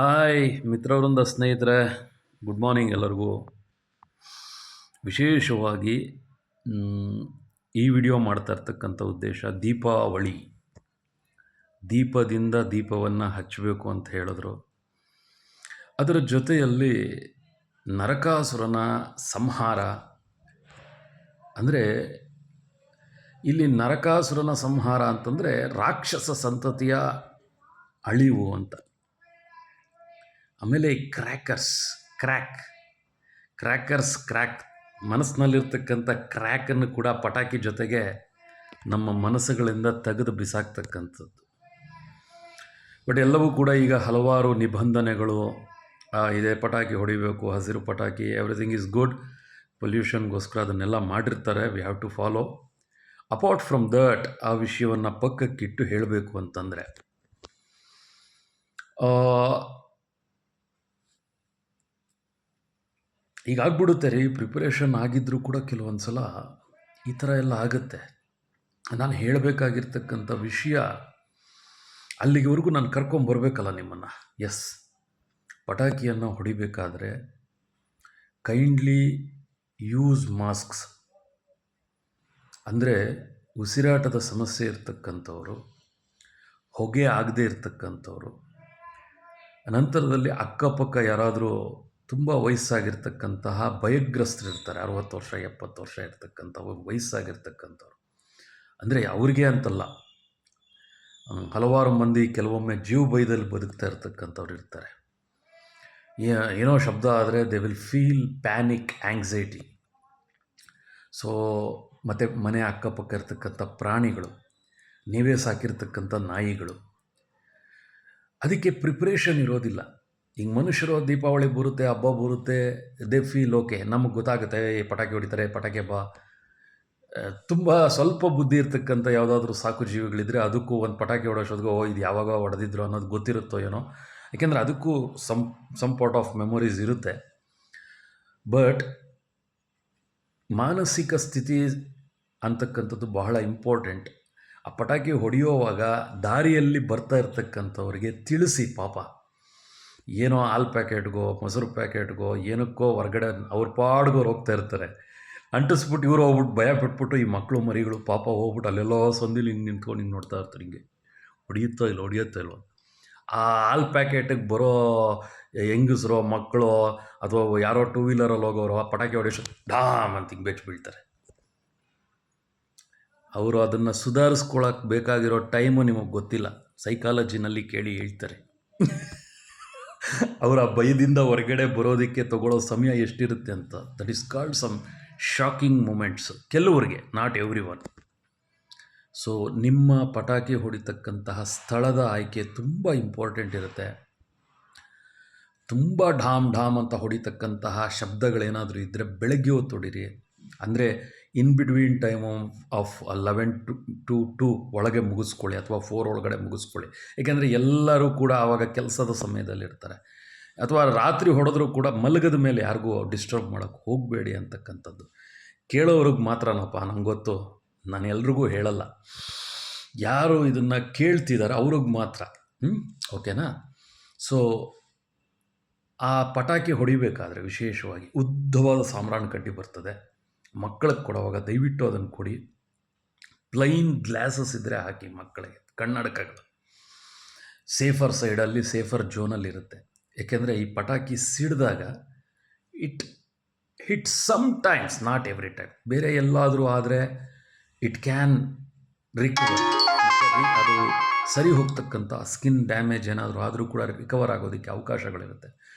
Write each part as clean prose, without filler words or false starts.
Hi ಮಿತ್ರವೃಂದ ಸ್ನೇಹಿತರೆ, good morning ಎಲ್ಲರಿಗೂ. ವಿಶೇಷವಾಗಿ ಈ ವಿಡಿಯೋ ಮಾಡ್ತಾ ಇರ್ತಕ್ಕಂಥ ಉದ್ದೇಶ ದೀಪಾವಳಿ. ದೀಪದಿಂದ ದೀಪವನ್ನು ಹಚ್ಚಬೇಕು ಅಂತ ಹೇಳಿದ್ರು. ಅದರ ಜೊತೆಯಲ್ಲಿ ನರಕಾಸುರನ ಸಂಹಾರ. ಅಂದರೆ ಇಲ್ಲಿ ನರಕಾಸುರನ ಸಂಹಾರ ಅಂತಂದರೆ ರಾಕ್ಷಸ ಸಂತತಿಯ ಅಳಿವು ಅಂತ. ಆಮೇಲೆ ಕ್ರ್ಯಾಕ್ ಮನಸ್ಸಿನಲ್ಲಿರ್ತಕ್ಕಂಥ ಕ್ರ್ಯಾಕನ್ನು ಕೂಡ ಪಟಾಕಿ ಜೊತೆಗೆ ನಮ್ಮ ಮನಸ್ಸುಗಳಿಂದ ತೆಗೆದು ಬಿಸಾಕ್ತಕ್ಕಂಥದ್ದು. ಬಟ್ ಎಲ್ಲವೂ ಕೂಡ ಈಗ ಹಲವಾರು ನಿಬಂಧನೆಗಳು ಇದೆ. ಪಟಾಕಿ ಹೊಡಿಬೇಕು, ಹಸಿರು ಪಟಾಕಿ, ಎವ್ರಿಥಿಂಗ್ ಈಸ್ ಗುಡ್. ಪೊಲ್ಯೂಷನ್ಗೋಸ್ಕರ ಅದನ್ನೆಲ್ಲ ಮಾಡಿರ್ತಾರೆ. We have to follow. Apart from that, ಆ ವಿಷಯವನ್ನು ಪಕ್ಕಕ್ಕಿಟ್ಟು ಹೇಳಬೇಕು ಅಂತಂದರೆ, ಈಗ ಆಗ್ಬಿಡುತ್ತೆ ರೀ. ಪ್ರಿಪ್ರೇಷನ್ ಆಗಿದ್ದರೂ ಕೂಡ ಕೆಲವೊಂದು ಸಲ ಈ ಥರ ಎಲ್ಲ ಆಗುತ್ತೆ. ನಾನು ಹೇಳಬೇಕಾಗಿರ್ತಕ್ಕಂಥ ವಿಷಯ ಅಲ್ಲಿಗೆವರೆಗೂ ನಾನು ಕರ್ಕೊಂಬರ್ಬೇಕಲ್ಲ ನಿಮ್ಮನ್ನು. ಎಸ್, ಪಟಾಕಿಯನ್ನು ಹೊಡಿಬೇಕಾದ್ರೆ ಕೈಂಡ್ಲಿ ಯೂಸ್ ಮಾಸ್ಕ್ಸ್. ಅಂದರೆ ಉಸಿರಾಟದ ಸಮಸ್ಯೆ ಇರ್ತಕ್ಕಂಥವ್ರು, ಹೊಗೆ ಆಗದೇ ಇರ್ತಕ್ಕಂಥವ್ರು, ನಂತರದಲ್ಲಿ ಅಕ್ಕಪಕ್ಕ ಯಾರಾದರೂ ತುಂಬ ವಯಸ್ಸಾಗಿರ್ತಕ್ಕಂತಹ ಭಯಗ್ರಸ್ತರಿರ್ತಾರೆ. 60 ವರ್ಷ 70 ವರ್ಷ ಇರ್ತಕ್ಕಂಥವ್ರು, ವಯಸ್ಸಾಗಿರ್ತಕ್ಕಂಥವ್ರು. ಅಂದರೆ ಅವ್ರಿಗೆ ಅಂತಲ್ಲ, ಹಲವಾರು ಮಂದಿ ಕೆಲವೊಮ್ಮೆ ಜೀವ ಭಯದಲ್ಲಿ ಬದುಕ್ತಾ ಇರ್ತಕ್ಕಂಥವ್ರು ಇರ್ತಾರೆ. ಏನೋ ಶಬ್ದ ಆದರೆ they will feel panic, anxiety. So ಮತ್ತು ಮನೆ ಅಕ್ಕಪಕ್ಕ ಇರ್ತಕ್ಕಂಥ ಪ್ರಾಣಿಗಳು, ನೀವೇ ಸಾಕಿರ್ತಕ್ಕಂಥ ನಾಯಿಗಳು, ಅದಕ್ಕೆ ಪ್ರಿಪ್ರೇಷನ್ ಇರೋದಿಲ್ಲ. ಈಗ ಮನುಷ್ಯರು ದೀಪಾವಳಿ ಬರುತ್ತೆ, ಹಬ್ಬ ಬರುತ್ತೆ, ದೇ ಫೀಲ್ ಓಕೆ, ನಮಗೆ ಗೊತ್ತಾಗುತ್ತೆ ಪಟಾಕಿ ಹೊಡಿತಾರೆ, ಪಟಾಕಿ ಹಬ್ಬ. ತುಂಬ ಸ್ವಲ್ಪ ಬುದ್ಧಿ ಇರ್ತಕ್ಕಂಥ ಯಾವುದಾದ್ರೂ ಸಾಕು ಜೀವಿಗಳಿದ್ರೆ ಅದಕ್ಕೂ ಒಂದು ಪಟಾಕಿ ಹೊಡೋಷ್ಟೊತ್ತಿಗೆ ಇದು ಯಾವಾಗ ಹೊಡೆದಿದ್ರು ಅನ್ನೋದು ಗೊತ್ತಿರುತ್ತೋ ಏನೋ. ಯಾಕೆಂದರೆ ಅದಕ್ಕೂ ಸಮ್ ಪಾರ್ಟ್ ಆಫ್ ಮೆಮೊರೀಸ್ ಇರುತ್ತೆ. ಬಟ್ ಮಾನಸಿಕ ಸ್ಥಿತಿ ಅಂತಕ್ಕಂಥದ್ದು ಬಹಳ ಇಂಪಾರ್ಟೆಂಟ್. ಆ ಪಟಾಕಿ ಹೊಡೆಯುವಾಗ ದಾರಿಯಲ್ಲಿ ಬರ್ತಾ ಇರ್ತಕ್ಕಂಥವ್ರಿಗೆ ತಿಳಿಸಿ. ಪಾಪ ಏನೋ ಹಾಲು ಪ್ಯಾಕೆಟ್ಗೋ ಮೊಸರು ಪ್ಯಾಕೆಟ್ಗೋ ಏನಕ್ಕೋ ಹೊರಗಡೆ ಅವ್ರ ಪಾಡ್ಗೋರು ಹೋಗ್ತಾ ಇರ್ತಾರೆ. ಅಂಟಿಸ್ಬಿಟ್ಟು ಇವರು ಹೋಗ್ಬಿಟ್ಟು ಭಯ ಪಟ್ಬಿಟ್ಟು ಈ ಮಕ್ಕಳು ಮರಿಗಳು ಪಾಪ ಹೋಗ್ಬಿಟ್ಟು ಅಲ್ಲೆಲ್ಲೋ ಸಂದಿಲಿ ಹಿಂಗೆ ನಿಂತ್ಕೊಂಡು ಹಿಂಗೆ ನೋಡ್ತಾ ಇರ್ತಾರೆ, ಹಿಂಗೆ ಹೊಡಿಯುತ್ತೋ ಇಲ್ವೋ. ಆ ಹಾಲು ಪ್ಯಾಕೆಟಿಗೆ ಬರೋ ಹೆಂಗಸರೋ ಮಕ್ಕಳು ಅಥವಾ ಯಾರೋ ಟೂ ವೀಲರಲ್ಲಿ ಹೋಗೋರು ಆ ಪಟಾಕಿ ಹೊಡೆಯೋ ಡಾಮ್ ಅಂತ ಹಿಂಗೆ ಬೆಚ್ಚ ಬೀಳ್ತಾರೆ. ಅವರು ಅದನ್ನು ಸುಧಾರಿಸ್ಕೊಳಕ್ಕೆ ಬೇಕಾಗಿರೋ ಟೈಮು ನಿಮಗೆ ಗೊತ್ತಿಲ್ಲ. ಸೈಕಾಲಜಿನಲ್ಲಿ ಕೇಳಿ ಹೇಳ್ತಾರೆ. ಅವರ ಭಯದಿಂದ ಹೊರಗಡೆ ಬರೋದಕ್ಕೆ ತಗೊಳ್ಳೋ ಸಮಯ ಎಷ್ಟಿರುತ್ತೆ ಅಂತ. That is called some shocking moments ಕೆಲವರಿಗೆ, ನಾಟ್ ಎವ್ರಿ ಒನ್. ಸೊ ನಿಮ್ಮ ಪಟಾಕಿ ಹೊಡಿತಕ್ಕಂತಹ ಸ್ಥಳದ ಆಯ್ಕೆ ತುಂಬ ಇಂಪಾರ್ಟೆಂಟ್ ಇರುತ್ತೆ. ತುಂಬ ಢಾಮ್ ಅಂತ ಹೊಡಿತಕ್ಕಂತಹ ಶಬ್ದಗಳೇನಾದರೂ ಇದ್ದರೆ ಬೆಳಗ್ಗೆ ಹೊತ್ತು ಹೊಡಿರಿ. ಅಂದರೆ in between time of 11 to 2 ಒಳಗೆ ಮುಗಿಸ್ಕೊಳ್ಳಿ, ಅಥವಾ 4 ಒಳಗಡೆ ಮುಗಿಸ್ಕೊಳ್ಳಿ. ಏಕೆಂದರೆ ಎಲ್ಲರೂ ಕೂಡ ಆವಾಗ ಕೆಲಸದ ಸಮಯದಲ್ಲಿರ್ತಾರೆ. ಅಥವಾ ರಾತ್ರಿ ಹೊಡೆದ್ರೂ ಕೂಡ ಮಲಗದ ಮೇಲೆ ಯಾರಿಗೂ ಡಿಸ್ಟರ್ಬ್ ಮಾಡೋಕ್ಕೆ ಹೋಗಬೇಡಿ ಅಂತಕ್ಕಂಥದ್ದು. ಕೇಳೋವ್ರಿಗೆ ಮಾತ್ರನಪ್ಪ, ನಂಗೆ ಗೊತ್ತು, ನಾನು ಎಲ್ರಿಗೂ ಹೇಳಲ್ಲ. ಯಾರು ಇದನ್ನು ಕೇಳ್ತಿದ್ದಾರೆ ಅವ್ರಿಗೆ ಮಾತ್ರ. ಓಕೆನಾ? ಸೊ ಆ ಪಟಾಕಿ ಹೊಡಿಬೇಕಾದ್ರೆ ವಿಶೇಷವಾಗಿ ಉದ್ದವಾದ ಸಾಂಬ್ರಾಣಿ ಕಡ್ಡಿ ಬರ್ತದೆ. ಮಕ್ಕಳಿಗೆ ಕೊಡುವಾಗ ದಯವಿಟ್ಟು ಅದನ್ನು ಕೊಡಿ. ಪ್ಲೈನ್ ಗ್ಲಾಸಸ್ ಇದ್ದರೆ ಹಾಕಿ ಮಕ್ಕಳಿಗೆ. ಕನ್ನಡಕಗಳು ಸೇಫರ್ ಸೈಡಲ್ಲಿ, ಸೇಫರ್ ಝೋನಲ್ಲಿರುತ್ತೆ. ಏಕೆಂದರೆ ಈ ಪಟಾಕಿ ಸಿಡಿದಾಗ it hit sometimes, not every time. ಬೇರೆ ಎಲ್ಲಾದರೂ ಆದರೆ ಇಟ್ ಕ್ಯಾನ್ ರಿಕವರ್. ಅದು ಸರಿ ಹೋಗ್ತಕ್ಕಂಥ ಸ್ಕಿನ್ ಡ್ಯಾಮೇಜ್ ಏನಾದರೂ ಆದರೂ ಕೂಡ ರಿಕವರ್ ಆಗೋದಕ್ಕೆ ಅವಕಾಶಗಳಿರುತ್ತೆ.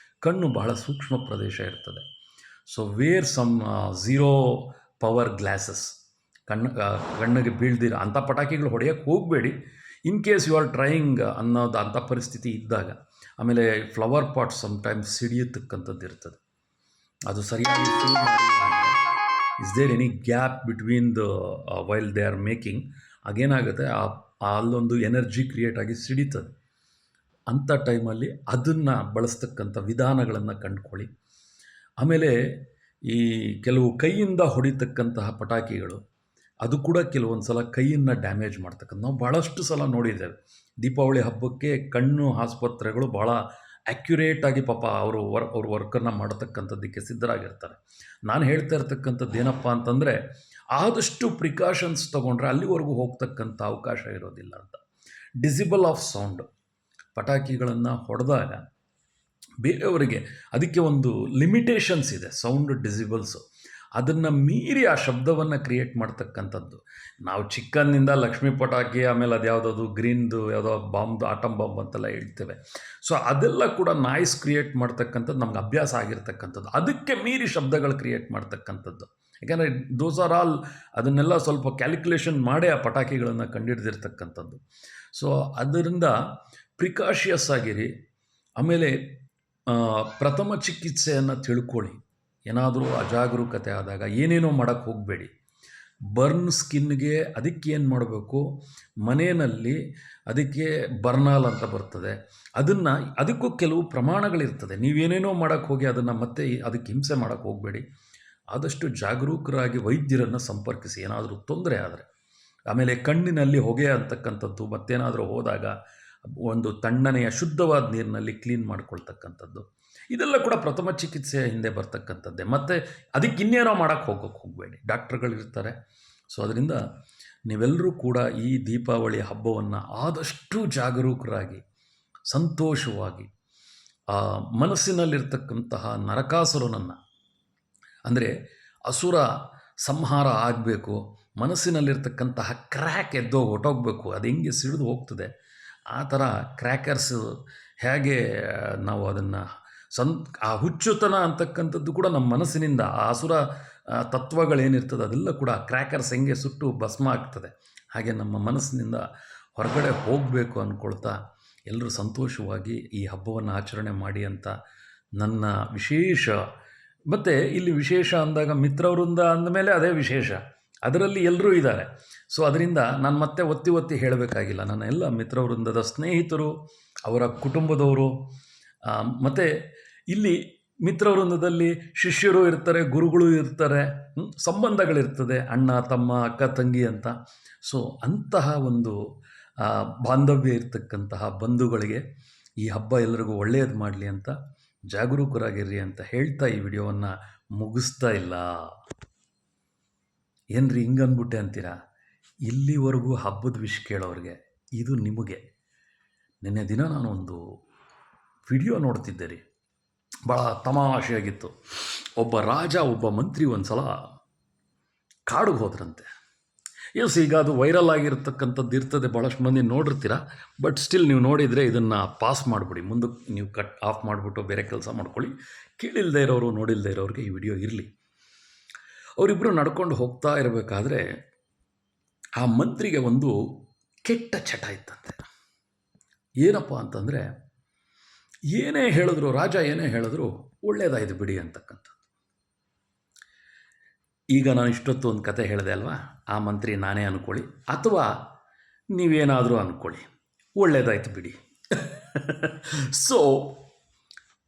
ಕಣ್ಣು ಬಹಳ ಸೂಕ್ಷ್ಮ ಪ್ರದೇಶ ಇರ್ತದೆ. So wear some 0 power glasses. ಕಣ್ಣಿಗೆ ಬೀಳ್ದಿರ ಅಂಥ ಪಟಾಕಿಗಳು ಹೊಡೆಯೋಕ್ಕೆ ಹೋಗಬೇಡಿ. In case you are trying ಅನ್ನೋದು ಅಂಥ ಪರಿಸ್ಥಿತಿ ಇದ್ದಾಗ. ಆಮೇಲೆ ಫ್ಲವರ್ ಪಾಟ್ ಸಮ್ಟೈಮ್ಸ್ ಸಿಡಿಯತಕ್ಕಂಥದ್ದು ಇರ್ತದೆ. ಅದು ಸರಿಯಾಗಿ ಫಿಲ್ ಮಾಡಿಲ್ಲ ಅಂದರೆ, is there any gap between the while they are making, ಆಗೇನಾಗುತ್ತೆ, ಅಲ್ಲೊಂದು ಎನರ್ಜಿ ಕ್ರಿಯೇಟ್ ಆಗಿ ಸಿಡಿತದೆ. ಅಂಥ ಟೈಮಲ್ಲಿ ಅದನ್ನು ಬಳಸ್ತಕ್ಕಂಥ ವಿಧಾನಗಳನ್ನು ಕಂಡುಕೊಳ್ಳಿ. ಆಮೇಲೆ ಈ ಕೆಲವು ಕೈಯಿಂದ ಹೊಡಿತಕ್ಕಂತಹ ಪಟಾಕಿಗಳು, ಅದು ಕೂಡ ಕೆಲವೊಂದು ಸಲ ಕೈಯನ್ನು ಡ್ಯಾಮೇಜ್ ಮಾಡ್ತಕ್ಕಂಥ ನಾವು ಭಾಳಷ್ಟು ಸಲ ನೋಡಿದ್ದೇವೆ. ದೀಪಾವಳಿ ಹಬ್ಬಕ್ಕೆ ಕಣ್ಣು ಆಸ್ಪತ್ರೆಗಳು ಭಾಳ ಆ್ಯಕ್ಯುರೇಟಾಗಿ ಪಾಪ ಅವ್ರ ವರ್ಕನ್ನು ಮಾಡತಕ್ಕಂಥದ್ದಕ್ಕೆ ಸಿದ್ಧರಾಗಿರ್ತಾರೆ. ನಾನು ಹೇಳ್ತಾ ಇರ್ತಕ್ಕಂಥದ್ದು ಏನಪ್ಪ ಅಂತಂದರೆ, ಆದಷ್ಟು ಪ್ರಿಕಾಷನ್ಸ್ ತೊಗೊಂಡ್ರೆ ಅಲ್ಲಿವರೆಗೂ ಹೋಗ್ತಕ್ಕಂಥ ಅವಕಾಶ ಇರೋದಿಲ್ಲ ಅಂತ. ಡಿಸಿಬಲ್ ಆಫ್ ಸೌಂಡು, ಪಟಾಕಿಗಳನ್ನು ಹೊಡೆದಾಗ ಬೇರೆಯವರಿಗೆ ಅದಕ್ಕೆ ಒಂದು ಲಿಮಿಟೇಷನ್ಸ್ ಇದೆ, ಸೌಂಡ್ ಡಿಸಿಬಲ್ಸು. ಅದನ್ನು ಮೀರಿ ಆ ಶಬ್ದವನ್ನು ಕ್ರಿಯೇಟ್ ಮಾಡ್ತಕ್ಕಂಥದ್ದು. ನಾವು ಚಿಕ್ಕಂದಿನಿಂದ ಲಕ್ಷ್ಮೀ ಪಟಾಕಿ, ಆಮೇಲೆ ಅದು ಯಾವುದದು ಗ್ರೀನ್ದು ಯಾವುದೋ ಬಾಂಬ್ದು ಆಟಮ್ ಬಾಂಬ್ ಅಂತೆಲ್ಲ ಹೇಳ್ತೇವೆ. ಸೊ ಅದೆಲ್ಲ ಕೂಡ ನಾಯ್ಸ್ ಕ್ರಿಯೇಟ್ ಮಾಡ್ತಕ್ಕಂಥದ್ದು ನಮ್ಗೆ ಅಭ್ಯಾಸ ಆಗಿರ್ತಕ್ಕಂಥದ್ದು. ಅದಕ್ಕೆ ಮೀರಿ ಶಬ್ದಗಳು ಕ್ರಿಯೇಟ್ ಮಾಡ್ತಕ್ಕಂಥದ್ದು. ಯಾಕೆಂದರೆ ದೋಸ್ ಆರ್ ಆಲ್, ಅದನ್ನೆಲ್ಲ ಸ್ವಲ್ಪ ಕ್ಯಾಲ್ಕುಲೇಷನ್ ಮಾಡೇ ಆ ಪಟಾಕಿಗಳನ್ನು ಕಂಡುಹಿಡಿದಿರ್ತಕ್ಕಂಥದ್ದು. ಸೊ ಅದರಿಂದ ಪ್ರಿಕಾಷಿಯಸ್ ಆಗಿರಿ. ಆಮೇಲೆ ಪ್ರಥಮ ಚಿಕಿತ್ಸೆಯನ್ನು ತಿಳ್ಕೊಳ್ಳಿ. ಏನಾದರೂ ಅಜಾಗರೂಕತೆ ಆದಾಗ ಏನೇನೋ ಮಾಡೋಕ್ಕೆ ಹೋಗಬೇಡಿ. ಬರ್ನ್ ಸ್ಕಿನ್ಗೆ ಅದಕ್ಕೆ ಏನು ಮಾಡಬೇಕು, ಮನೆಯಲ್ಲಿ ಅದಕ್ಕೆ ಬರ್ನಾಲ್ ಅಂತ ಬರ್ತದೆ, ಅದಕ್ಕೂ ಕೆಲವು ಪ್ರಮಾಣಗಳಿರ್ತದೆ. ನೀವೇನೇನೋ ಮಾಡೋಕ್ಕೆ ಹೋಗಿ ಅದನ್ನು ಮತ್ತೆ ಅದಕ್ಕೆ ಹಿಂಸೆ ಮಾಡೋಕ್ಕೆ ಹೋಗಬೇಡಿ. ಆದಷ್ಟು ಜಾಗರೂಕರಾಗಿ ವೈದ್ಯರನ್ನು ಸಂಪರ್ಕಿಸಿ ಏನಾದರೂ ತೊಂದರೆ ಆದರೆ. ಆಮೇಲೆ ಕಣ್ಣಿನಲ್ಲಿ ಹೊಗೆ ಅಂತಕ್ಕಂಥದ್ದು, ಮತ್ತೇನಾದರೂ ಹೋದಾಗ ಒಂದು ತಣ್ಣನೆಯ ಶುದ್ಧವಾದ ನೀರಿನಲ್ಲಿ ಕ್ಲೀನ್ ಮಾಡ್ಕೊಳ್ತಕ್ಕಂಥದ್ದು, ಇದೆಲ್ಲ ಕೂಡ ಪ್ರಥಮ ಚಿಕಿತ್ಸೆಯ ಹಿಂದೆ ಬರ್ತಕ್ಕಂಥದ್ದೇ. ಮತ್ತು ಅದಕ್ಕೆ ಇನ್ನೇನೋ ಮಾಡೋಕ್ಕೆ ಹೋಗಬೇಡಿ, ಡಾಕ್ಟ್ರುಗಳಿರ್ತಾರೆ. ಸೊ ಅದರಿಂದ ನೀವೆಲ್ಲರೂ ಕೂಡ ಈ ದೀಪಾವಳಿ ಹಬ್ಬವನ್ನು ಆದಷ್ಟು ಜಾಗರೂಕರಾಗಿ, ಸಂತೋಷವಾಗಿ, ಮನಸ್ಸಿನಲ್ಲಿರ್ತಕ್ಕಂತಹ ನರಕಾಸುರನನ್ನು, ಅಂದರೆ ಅಸುರ ಸಂಹಾರ ಆಗಬೇಕು, ಮನಸ್ಸಿನಲ್ಲಿರ್ತಕ್ಕಂತಹ ಕ್ರ್ಯಾಕ್ ಹೊಟ್ಟೋಗ್ಬೇಕು. ಅದು ಹೆಂಗೆ ಸಿಡಿದು ಹೋಗ್ತದೆ, ಆ ಥರ ಕ್ರ್ಯಾಕರ್ಸು ಹೇಗೆ ನಾವು ಅದನ್ನು ಆ ಹುಚ್ಚುತನ ಅಂತಕ್ಕಂಥದ್ದು ಕೂಡ ನಮ್ಮ ಮನಸ್ಸಿನಿಂದ, ಆ ಅಸುರ ತತ್ವಗಳೇನಿರ್ತದೆ ಅದೆಲ್ಲ ಕೂಡ ಕ್ರ್ಯಾಕರ್ಸ್ ಹೆಂಗೆ ಸುಟ್ಟು ಭಸ್ಮ ಆಗ್ತದೆ, ಹಾಗೆ ನಮ್ಮ ಮನಸ್ಸಿನಿಂದ ಹೊರಗಡೆ ಹೋಗಬೇಕು ಅಂದ್ಕೊಳ್ತಾ ಎಲ್ಲರೂ ಸಂತೋಷವಾಗಿ ಈ ಹಬ್ಬವನ್ನು ಆಚರಣೆ ಮಾಡಿ ಅಂತ ನನ್ನ ವಿಶೇಷ. ಮತ್ತು ಇಲ್ಲಿ ವಿಶೇಷ ಅಂದಾಗ ಮಿತ್ರವೃಂದ ಅಂದಮೇಲೆ ಅದೇ ವಿಶೇಷ, ಅದರಲ್ಲಿ ಎಲ್ಲರೂ ಇದ್ದಾರೆ. ಸೊ ಅದರಿಂದ ನಾನು ಮತ್ತೆ ಒತ್ತಿ ಹೇಳಬೇಕಾಗಿಲ್ಲ. ನನ್ನ ಎಲ್ಲ ಮಿತ್ರವೃಂದದ ಸ್ನೇಹಿತರು, ಅವರ ಕುಟುಂಬದವರು, ಮತ್ತು ಇಲ್ಲಿ ಮಿತ್ರವೃಂದದಲ್ಲಿ ಶಿಷ್ಯರು ಇರ್ತಾರೆ, ಗುರುಗಳು ಇರ್ತಾರೆ, ಸಂಬಂಧಗಳಿರ್ತದೆ, ಅಣ್ಣ ತಮ್ಮ ಅಕ್ಕ ತಂಗಿ ಅಂತ. ಸೊ ಅಂತಹ ಒಂದು ಬಾಂಧವ್ಯ ಇರ್ತಕ್ಕಂತಹ ಬಂಧುಗಳಿಗೆ ಈ ಹಬ್ಬ ಎಲ್ಲರಿಗೂ ಒಳ್ಳೆಯದು ಮಾಡಲಿ ಅಂತ, ಜಾಗರೂಕರಾಗಿರ್ರಿ ಅಂತ ಹೇಳ್ತಾ ಈ ವಿಡಿಯೋವನ್ನು ಮುಗಿಸ್ತಾ ಇಲ್ಲ. ಏನ್ರಿ ಹಿಂಗನ್ಬಿಟ್ಟೆ ಅಂತೀರಾ? ಇಲ್ಲಿವರೆಗೂ ಹಬ್ಬದ ವಿಷಯ ಕೇಳೋರಿಗೆ ಇದು ನಿಮಗೆ. ನಿನ್ನೆ ದಿನ ನಾನು ಒಂದು ವಿಡಿಯೋ ನೋಡ್ತಿದ್ದೆ ರೀ, ಭಾಳ ತಮಾಷೆಯಾಗಿತ್ತು. ಒಬ್ಬ ರಾಜ, ಒಬ್ಬ ಮಂತ್ರಿ ಒಂದು ಸಲ ಕಾಡಿಗೆ ಹೋದ್ರಂತೆ. ಈಗ ಅದು ವೈರಲ್ ಆಗಿರ್ತಕ್ಕಂಥದ್ದು ಇರ್ತದೆ, ಭಾಳಷ್ಟು ಮಂದಿ ನೋಡಿರ್ತೀರ. ಬಟ್ ಸ್ಟಿಲ್ ನೀವು ನೋಡಿದರೆ ಇದನ್ನು ಪಾಸ್ ಮಾಡಿಬಿಡಿ, ಮುಂದಕ್ಕೆ ನೀವು ಕಟ್ ಆಫ್ ಮಾಡಿಬಿಟ್ಟು ಬೇರೆ ಕೆಲಸ ಮಾಡ್ಕೊಳ್ಳಿ. ಕೇಳಿಲ್ಲದೆ ಇರೋರು, ನೋಡಿಲ್ಲದೆ ಇರೋರಿಗೆ ಈ ವಿಡಿಯೋ ಇರಲಿ. ಅವರಿಬ್ಬರು ನಡ್ಕೊಂಡು ಹೋಗ್ತಾ ಇರಬೇಕಾದ್ರೆ ಆ ಮಂತ್ರಿಗೆ ಒಂದು ಕೆಟ್ಟ ಚಟ ಇತ್ತಂತೆ. ಏನಪ್ಪ ಅಂತಂದರೆ, ಏನೇ ಹೇಳಿದ್ರು, ರಾಜ ಏನೇ ಹೇಳಿದ್ರು ಒಳ್ಳೆಯದಾಯ್ತು ಬಿಡಿ ಅಂತಕ್ಕಂಥದ್ದು. ಈಗ ನಾನು ಇಷ್ಟೊತ್ತು ಒಂದು ಕತೆ ಹೇಳಿದೆ ಅಲ್ವಾ, ಆ ಮಂತ್ರಿ ನಾನೇ ಅಂದ್ಕೊಳ್ಳಿ ಅಥವಾ ನೀವೇನಾದರೂ ಅಂದ್ಕೊಳ್ಳಿ, ಒಳ್ಳೆಯದಾಯ್ತು ಬಿಡಿ. ಸೊ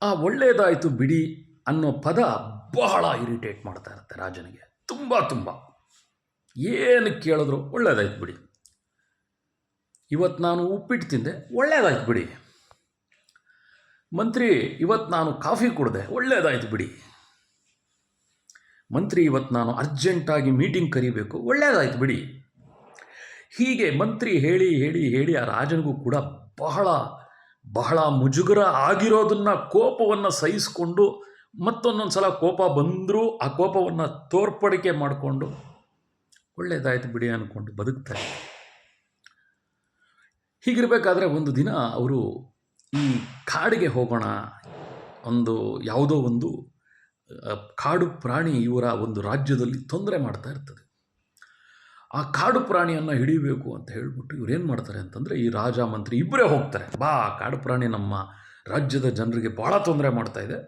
ಆ ಒಳ್ಳೆಯದಾಯಿತು ಬಿಡಿ ಅನ್ನೋ ಪದ ಬಹಳ ಇರಿಟೇಟ್ ಮಾಡ್ತಾ ಇರುತ್ತೆ ರಾಜನಿಗೆ. ತುಂಬ ಏನು ಕೇಳಿದ್ರು ಒಳ್ಳೆಯದಾಯ್ತು ಬಿಡಿ. ಇವತ್ತು ನಾನು ಉಪ್ಪಿಟ್ಟು ತಿಂದೆ, ಒಳ್ಳೆಯದಾಯ್ತು ಬಿಡಿ. ಮಂತ್ರಿ, ಇವತ್ತು ನಾನು ಕಾಫಿ ಕುಡಿದೆ, ಒಳ್ಳೆಯದಾಯ್ತು ಬಿಡಿ. ಮಂತ್ರಿ, ಇವತ್ತು ನಾನು ಅರ್ಜೆಂಟಾಗಿ ಮೀಟಿಂಗ್ ಕರಿಬೇಕು, ಒಳ್ಳೆಯದಾಯ್ತು ಬಿಡಿ. ಹೀಗೆ ಮಂತ್ರಿ ಹೇಳಿ ಆ ರಾಜನಿಗೂ ಕೂಡ ಬಹಳ ಮುಜುಗರ ಆಗಿರೋದನ್ನು, ಕೋಪವನ್ನು ಸಹಿಸಿಕೊಂಡು ಮತ್ತೊಂದೊಂದು ಸಲ ಕೋಪ ಬಂದರೂ ಆ ಕೋಪವನ್ನು ತೋರ್ಪಡಿಕೆ ಮಾಡಿಕೊಂಡು ಒಳ್ಳೆಯದಾಯ್ತು ಬಿಡಿ ಅಂದ್ಕೊಂಡು ಬದುಕ್ತಾರೆ. ಹೀಗಿರಬೇಕಾದ್ರೆ ಒಂದು ದಿನ ಅವರು ಈ ಕಾಡಿಗೆ ಹೋಗೋಣ, ಯಾವುದೋ ಒಂದು ಕಾಡು ಪ್ರಾಣಿ ಇವರ ಒಂದು ರಾಜ್ಯದಲ್ಲಿ ತೊಂದರೆ ಮಾಡ್ತಾ ಇರ್ತದೆ. ಆ ಕಾಡು ಪ್ರಾಣಿಯನ್ನು ಹಿಡಿಬೇಕು ಅಂತ ಹೇಳಿಬಿಟ್ಟು ಇವ್ರೇನು ಮಾಡ್ತಾರೆ ಅಂತಂದರೆ, ಈ ರಾಜ ಮಂತ್ರಿ ಇಬ್ಬರೇ ಹೋಗ್ತಾರೆ. ಬಾ, ಕಾಡು ಪ್ರಾಣಿ ನಮ್ಮ ರಾಜ್ಯದ ಜನರಿಗೆ ಭಾಳ ತೊಂದರೆ ಮಾಡ್ತಾ ಇದೆ,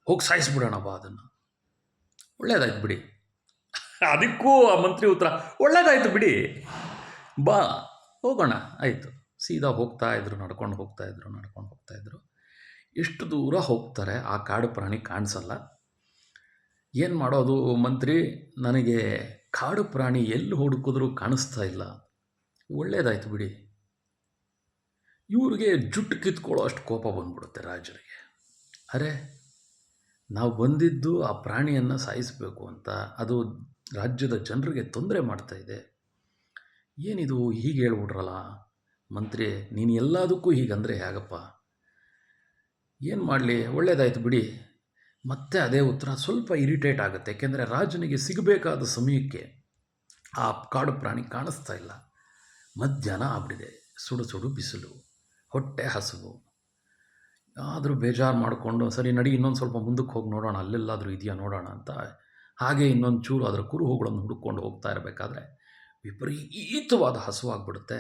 ಹೋಗಿ ಸಾಯಿಸ್ಬಿಡೋಣ ಬಾ ಅದನ್ನು. ಒಳ್ಳೆಯದಾಯ್ತು ಬಿಡಿ. ಅದಕ್ಕೂ ಆ ಮಂತ್ರಿ ಉತ್ತರ, ಒಳ್ಳೆಯದಾಯ್ತು ಬಿಡಿ, ಬಾ ಹೋಗೋಣ. ಆಯಿತು. ಸೀದಾ ನಡ್ಕೊಂಡು ಹೋಗ್ತಾ ಇದ್ರು. ಎಷ್ಟು ದೂರ ಹೋಗ್ತಾರೆ, ಆ ಕಾಡು ಪ್ರಾಣಿ ಕಾಣಿಸಲ್ಲ. ಏನು ಮಾಡೋದು ಮಂತ್ರಿ, ನನಗೆ ಕಾಡು ಪ್ರಾಣಿ ಎಲ್ಲಿ ಹುಡುಕಿದ್ರೂ ಕಾಣಿಸ್ತಾ ಇಲ್ಲ, ಒಳ್ಳೆಯದಾಯ್ತು ಬಿಡಿ. ಇವ್ರಿಗೆ ಜುಟ್ಟು ಕಿತ್ಕೊಳ್ಳೋ ಅಷ್ಟು ಕೋಪ ಬಂದ್ಬಿಡುತ್ತೆ ರಾಜರಿಗೆ. ಅರೆ, ನಾವು ಬಂದಿದ್ದು ಆ ಪ್ರಾಣಿಯನ್ನು ಸಾಯಿಸಬೇಕು ಅಂತ, ಅದು ರಾಜ್ಯದ ಜನರಿಗೆ ತೊಂದರೆ ಮಾಡ್ತಾಯಿದೆ, ಏನಿದು ಹೀಗೆ ಹೇಳ್ಬಿಟ್ರಲ್ಲ ಮಂತ್ರಿ, ನೀನು ಎಲ್ಲದಕ್ಕೂ ಹೀಗಂದರೆ ಹೇಗಪ್ಪ, ಏನು ಮಾಡಲಿ, ಒಳ್ಳೇದಾಯ್ತು ಬಿಡಿ. ಮತ್ತೆ ಅದೇ ಉತ್ತರ ಸ್ವಲ್ಪ ಇರಿಟೇಟ್ ಆಗುತ್ತೆ. ಯಾಕೆಂದರೆ ರಾಜನಿಗೆ ಸಿಗಬೇಕಾದ ಸಮಯಕ್ಕೆ ಆ ಕಾಡು ಪ್ರಾಣಿ ಕಾಣಿಸ್ತಾ ಇಲ್ಲ. ಮಧ್ಯಾಹ್ನ ಆಗ್ಬಿಟ್ಟಿದೆ, ಸುಡು ಸುಡು ಬಿಸಿಲು, ಹೊಟ್ಟೆ ಹಸಿವು. ಆದರೂ ಬೇಜಾರು ಮಾಡಿಕೊಂಡು ಸರಿ ನಡಿ ಇನ್ನೊಂದು ಸ್ವಲ್ಪ ಮುಂದಕ್ಕೆ ಹೋಗಿ ನೋಡೋಣ, ಅಲ್ಲೆಲ್ಲಾದರೂ ಇದೆಯಾ ನೋಡೋಣ ಅಂತ ಹಾಗೆ ಇನ್ನೊಂದು ಚೂರು ಅದರ ಕುರುಹುಗಳನ್ನು ಹುಡುಕೊಂಡು ಹೋಗ್ತಾ ಇರಬೇಕಾದ್ರೆ ವಿಪರೀತವಾದ ಹಸುವಾಗ್ಬಿಡುತ್ತೆ.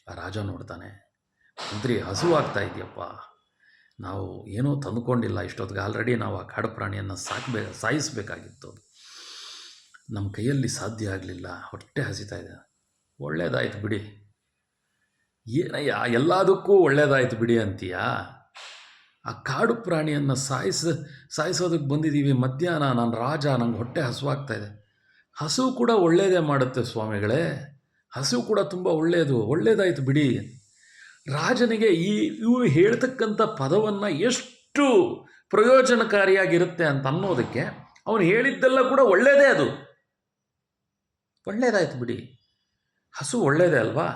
ಆ ರಾಜ ನೋಡ್ತಾನೆ, ಮಂತ್ರಿ ಹಸುವಾಗ್ತಾ ಇದೆಯಪ್ಪ, ನಾವು ಏನೂ ತಂದುಕೊಂಡಿಲ್ಲ ಇಷ್ಟೊತ್ತಿಗೆ, ಆಲ್ರೆಡಿ ನಾವು ಆ ಕಾಡು ಪ್ರಾಣಿಯನ್ನು ಸಾಯಿಸಬೇಕಾಗಿತ್ತು, ನಮ್ಮ ಕೈಯಲ್ಲಿ ಸಾಧ್ಯ ಆಗಲಿಲ್ಲ, ಹೊಟ್ಟೆ ಹಸಿತಾ ಇದೆ. ಒಳ್ಳೇದಾಯ್ತು ಬಿಡಿ. ಏನಯ್ಯ ಎಲ್ಲದಕ್ಕೂ ಒಳ್ಳೇದಾಯ್ತು ಬಿಡಿ ಅಂತೀಯಾ? ಆ ಕಾಡು ಪ್ರಾಣಿಯನ್ನು ಸಾಯಿಸೋದಕ್ಕೆ ಬಂದಿದ್ದೀವಿ ಮಧ್ಯಾಹ್ನ, ನಾನು ರಾಜ, ನಂಗೆ ಹೊಟ್ಟೆ ಹಸುವಾಗ್ತಾ ಇದೆ. ಹಸು ಕೂಡ ಒಳ್ಳೆಯದೇ ಮಾಡುತ್ತೆ ಸ್ವಾಮಿಗಳೇ, ಹಸು ಕೂಡ ತುಂಬ ಒಳ್ಳೆಯದಾಯಿತು ಬಿಡಿ. ರಾಜನಿಗೆ ಇವರು ಹೇಳ್ತಕ್ಕಂಥ ಪದವನ್ನು ಎಷ್ಟು ಪ್ರಯೋಜನಕಾರಿಯಾಗಿರುತ್ತೆ ಅಂತ ಅನ್ನೋದಕ್ಕೆ ಅವನು ಹೇಳಿದ್ದೆಲ್ಲ ಕೂಡ ಒಳ್ಳೆಯದೇ, ಅದು ಒಳ್ಳೆಯದಾಯ್ತು ಬಿಡಿ, ಹಸು ಒಳ್ಳೆಯದೇ ಅಲ್ವಾ,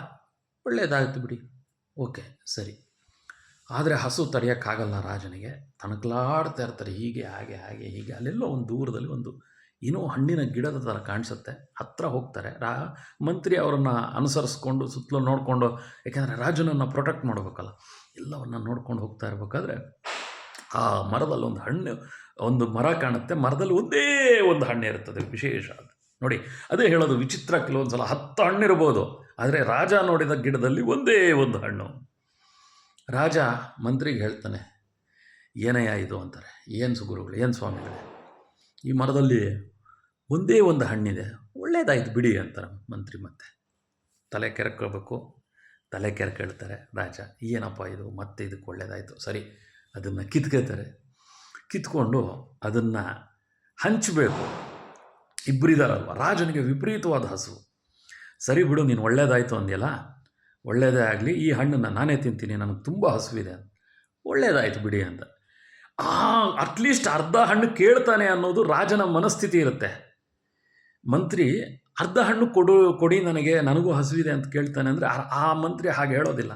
ಒಳ್ಳೆಯದಾಯಿತು ಬಿಡಿ, ಓಕೆ ಸರಿ. ಆದರೆ ಹಸು ತಡೆಯೋಕ್ಕಾಗಲ್ಲ ರಾಜನಿಗೆ, ತನಕಲಾಡ್ತಾ ಇರ್ತಾರೆ, ಹೀಗೆ ಹಾಗೆ ಹಾಗೆ ಹೀಗೆ. ಅಲ್ಲೆಲ್ಲೋ ಒಂದು ದೂರದಲ್ಲಿ ಒಂದು ಏನೋ ಹಣ್ಣಿನ ಗಿಡದ ಥರ ಕಾಣಿಸುತ್ತೆ, ಹತ್ತಿರ ಹೋಗ್ತಾರೆ. ಮಂತ್ರಿ ಅವರನ್ನು ಅನುಸರಿಸ್ಕೊಂಡು ಸುತ್ತಲೂ ನೋಡಿಕೊಂಡು, ಯಾಕೆಂದರೆ ರಾಜನನ್ನು ಪ್ರೊಟೆಕ್ಟ್ ಮಾಡಬೇಕಲ್ಲ, ಎಲ್ಲವನ್ನು ನೋಡ್ಕೊಂಡು ಹೋಗ್ತಾ ಇರಬೇಕಾದ್ರೆ ಆ ಮರದಲ್ಲಿ ಒಂದು ಮರ ಕಾಣುತ್ತೆ. ಮರದಲ್ಲಿ ಒಂದೇ ಒಂದು ಹಣ್ಣು ಇರ್ತದೆ, ವಿಶೇಷ ಅದು ನೋಡಿ. ಅದೇ ಹೇಳೋದು ವಿಚಿತ್ರ, ಕೆಲವೊಂದು ಸಲ 10 ಹಣ್ಣಿರ್ಬೋದು, ಆದರೆ ರಾಜ ನೋಡಿದ ಗಿಡದಲ್ಲಿ ಒಂದೇ ಒಂದು ಹಣ್ಣು. ರಾಜ ಮಂತ್ರಿಗೆ ಹೇಳ್ತಾನೆ, ಏನಯ್ಯ ಇದು ಅಂತಾರೆ. ಏನು ಸುಗುರುಗಳು, ಏನು ಸ್ವಾಮಿಗಳೇ, ಈ ಮರದಲ್ಲಿ ಒಂದೇ ಒಂದು ಹಣ್ಣಿದೆ, ಒಳ್ಳೇದಾಯ್ತು ಬಿಡಿ ಅಂತಾರೆ ಮಂತ್ರಿ. ಮತ್ತೆ ತಲೆ ಕೆರ್ಕೋಬೇಕು, ತಲೆ ಕೆರ್ಕೊಳ್ತಾರೆ ರಾಜ, ಏನಪ್ಪ ಇದು, ಮತ್ತೆ ಇದಕ್ಕೆ ಒಳ್ಳೇದಾಯಿತು, ಸರಿ ಅದನ್ನು ಕಿತ್ಕೋತಾರೆ. ಕಿತ್ಕೊಂಡು ಅದನ್ನು ಹಂಚಬೇಕು. ಇಬ್ಬರಿದಾರಲ್ವ, ರಾಜನಿಗೆ ವಿಪರೀತವಾದ ಹಸು. ಸರಿ ಬಿಡು, ನೀನು ಒಳ್ಳೇದಾಯಿತು ಅಂದ್ಯಲ್ಲ, ಒಳ್ಳೆಯದೇ ಆಗಲಿ, ಈ ಹಣ್ಣನ್ನು ನಾನೇ ತಿಂತೀನಿ, ನನಗೆ ತುಂಬ ಹಸುವಿದೆ, ಒಳ್ಳೇದಾಯಿತು ಬಿಡಿ ಅಂತ. ಅಟ್ಲೀಸ್ಟ್ ಅರ್ಧ ಹಣ್ಣು ಕೇಳ್ತಾನೆ ಅನ್ನೋದು ರಾಜನ ಮನಸ್ಥಿತಿ ಇರುತ್ತೆ. ಮಂತ್ರಿ ಅರ್ಧ ಹಣ್ಣು ಕೊಡಿ ನನಗೂ ಹಸುವಿದೆ ಅಂತ ಕೇಳ್ತಾನೆ ಅಂದರೆ ಆ ಮಂತ್ರಿ ಹಾಗೆ ಹೇಳೋದಿಲ್ಲ,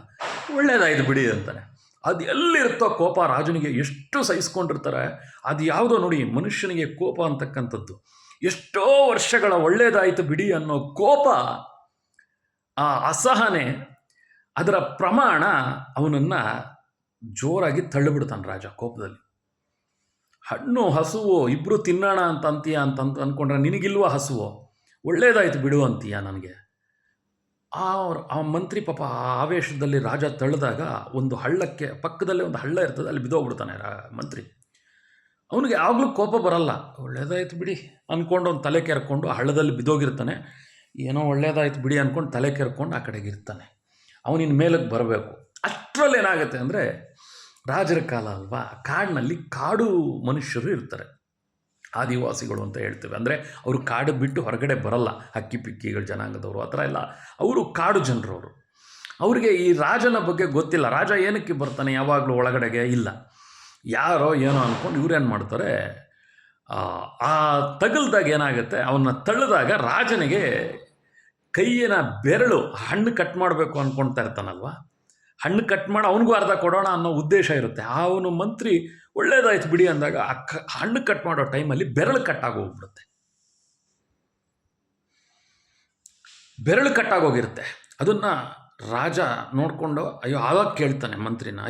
ಒಳ್ಳೇದಾಯ್ತು ಬಿಡಿ ಅಂತಾನೆ. ಅದು ಎಲ್ಲಿರುತ್ತೋ ಕೋಪ, ರಾಜನಿಗೆ ಎಷ್ಟು ಸಹಿಸ್ಕೊಂಡಿರ್ತಾರೆ. ಅದು ಯಾವುದೋ ನೋಡಿ, ಮನುಷ್ಯನಿಗೆ ಕೋಪ ಅಂತಕ್ಕಂಥದ್ದು ಎಷ್ಟೋ ವರ್ಷಗಳ ಒಳ್ಳೇದಾಯಿತು ಬಿಡಿ ಅನ್ನೋ ಕೋಪ, ಆ ಅಸಹನೆ, ಅದರ ಪ್ರಮಾಣ ಅವನನ್ನು ಜೋರಾಗಿ ತಳ್ಳಿಬಿಡ್ತಾನೆ ರಾಜ ಕೋಪದಲ್ಲಿ. ಹಣ್ಣು ಹಸುವು ಇಬ್ಬರು ತಿನ್ನೋಣ ಅಂತೀಯ ಅಂತ ಅಂದ್ಕೊಂಡ್ರೆ ನಿನಗಿಲ್ವ ಹಸುವು, ಒಳ್ಳೇದಾಯ್ತು ಬಿಡು ಅಂತೀಯ ನನಗೆ. ಆ ಮಂತ್ರಿ ಪಾಪ ಆ ಆವೇಶದಲ್ಲಿ ರಾಜ ತಳ್ಳಿದಾಗ ಒಂದು ಹಳ್ಳಕ್ಕೆ ಪಕ್ಕದಲ್ಲೇ ಒಂದು ಹಳ್ಳ ಇರ್ತದೆ, ಅಲ್ಲಿ ಬಿದ್ದೋಗ್ಬಿಡ್ತಾನೆ ಮಂತ್ರಿ. ಅವನಿಗೆ ಯಾವಾಗಲೂ ಕೋಪ ಬರಲ್ಲ, ಒಳ್ಳೇದಾಯ್ತು ಬಿಡಿ ಅಂದ್ಕೊಂಡು ಅವ್ನು ತಲೆ ಕೆರ್ಕೊಂಡು ಆ ಹಳ್ಳದಲ್ಲಿ ಬಿದ್ದೋಗಿರ್ತಾನೆ. ಏನೋ ಒಳ್ಳೇದಾಯ್ತು ಬಿಡಿ ಅಂದ್ಕೊಂಡು ತಲೆ ಕೆರ್ಕೊಂಡು ಆ ಕಡೆಗೆ ಇರ್ತಾನೆ. ಅವನಿನ್ನ ಮೇಲಕ್ಕೆ ಬರಬೇಕು. ಅಷ್ಟರಲ್ಲಿ ಏನಾಗುತ್ತೆ ಅಂದರೆ, ರಾಜರ ಕಾಲ ಅಲ್ವಾ, ಕಾಡಿನಲ್ಲಿ ಕಾಡು ಮನುಷ್ಯರು ಇರ್ತಾರೆ, ಆದಿವಾಸಿಗಳು ಅಂತ ಹೇಳ್ತೇವೆ. ಅಂದರೆ ಅವರು ಕಾಡು ಬಿಟ್ಟು ಹೊರಗಡೆ ಬರಲ್ಲ, ಹಕ್ಕಿ ಪಿಕ್ಕಿಗಳು ಜನಾಂಗದವರು ಆ ಥರ ಎಲ್ಲ, ಅವರು ಕಾಡು ಜನರು. ಅವರಿಗೆ ಈ ರಾಜನ ಬಗ್ಗೆ ಗೊತ್ತಿಲ್ಲ, ರಾಜ ಏನಕ್ಕೆ ಬರ್ತಾನೆ ಯಾವಾಗಲೂ ಒಳಗಡೆಗೆ ಇಲ್ಲ, ಯಾರೋ ಏನೋ ಅಂದ್ಕೊಂಡು ಇವ್ರೇನು ಮಾಡ್ತಾರೆ, ಆ ತಗಲ್ದಾಗ ಏನಾಗುತ್ತೆ, ಅವನ್ನ ತಳ್ಳಿದಾಗ ರಾಜನಿಗೆ ಕೈಯಿನ ಬೆರಳು, ಹಣ್ಣು ಕಟ್ ಮಾಡಬೇಕು ಅಂದ್ಕೊಳ್ತಾ ಇರ್ತಾನಲ್ವ, ಹಣ್ಣು ಕಟ್ ಮಾಡಿ ಅವನಿಗೂ ಅರ್ಧ ಕೊಡೋಣ ಅನ್ನೋ ಉದ್ದೇಶ ಇರುತ್ತೆ. ಅವನು ಮಂತ್ರಿ ಒಳ್ಳೇದಾಯ್ತು ಬಿಡಿ ಅಂದಾಗ ಹಣ್ಣು ಕಟ್ ಮಾಡೋ ಟೈಮಲ್ಲಿ ಬೆರಳು ಕಟ್ಟಾಗೋಗ್ಬಿಡುತ್ತೆ, ಬೆರಳು ಕಟ್ಟಾಗೋಗಿರುತ್ತೆ. ಅದನ್ನು ರಾಜ ನೋಡಿಕೊಂಡು ಅಯ್ಯೋ ಆವಾಗ ಕೇಳ್ತಾನೆ ಮಂತ್ರಿನ,